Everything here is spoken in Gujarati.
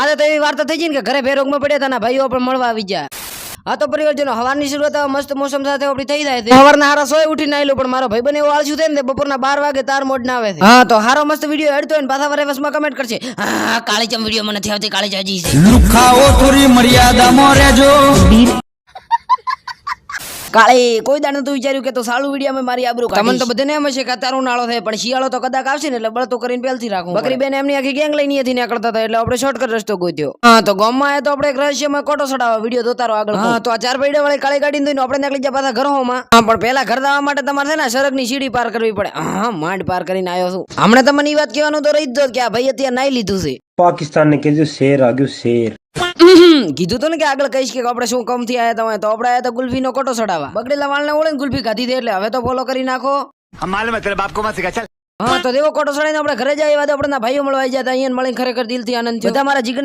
આજે તો એવી વાર્તા થઈ ગઈ ને કે ઘરે બેરોગમાં પડ્યા હતા, ભાઈઓ પણ મળવા આવી ગયા. હા તો પરિવારજનો, હવારની શરૂઆત મસ્ત મોસમ સાથે આપણી થઈ જાય છે. સવારના હારા સોય ઉઠીને આવેલો, પણ મારો ભાઈ બને એવો આળસુ થાય ને બપોરના 12 વાગે તાર મોડ ના આવે છે. હા તો હારો મસ્ત વિડીયો એડ તો ને પાછા વરેવસમાં કમેન્ટ કરશે, હા કાળી ચમ વિડીયો મને નથી આવતી, કાળી જાજી છે. લુખાઓ થોડી મર્યાદામાં રહેજો. કાળી કોઈ દાડે તું વિચાર્યું કે તો સાલું વિડીયો મારી આબરૂ કાઢીશ. તમને તો બધાને એમ હશે કે અત્યારે ઉનાળો થાય, પણ શિયાળો તો કદાચ આવશે ને એટલે બળતો કરીને પહેલથી રાખું. બકરી બેન એમની આખી ગેંગ લઈને અહીંયાથી નીકળતા હતા એટલે આપણે શોર્ટકટ રસ્તો ગોત્યો. હા તો ગામમાં આયા તો આપણે એક રહસ્યમાં કોટો સડાવવા વિડીયો દોતારો આગળ. હા તો આ 4 પૈડા વાળી કાળી ગાડી દઈને આપણે નીકળી ગયા પાછા ઘરોમાં. હા પણ પહેલા ઘર જવા માટે તમારે છે ને સડકની સીડી પાર કરવી પડે. હા માંડ પાર કરીને આવ્યો છું. હમણાં તમને એ વાત કહેવાનું તો રહી જ કે આ ભાઈ અત્યારે નાઈ લીધું છે. પાકિસ્તાન ને કીધું શેર આગળ શેર. કીધું તો ને કે આગળ કહીશ કે આપણે શું કમ થી આયા હતા, તો આપણે આયા તો ગુલ્ફી નો કોટો સડાવવા. બગડેલા વાળને ઓળીને ગુલ્ફી ખાધી દે, એટલે હવે તો ફોલો કરી નાખો. હા તો દેવો કોટો સડાઈને આપણે ઘરે જાય, આપણે ભાઈઓ મળવા આવી જતા, અહીંયા મળીને ખરેખર દિલથી આનંદ થયો. બધા મારા જીગર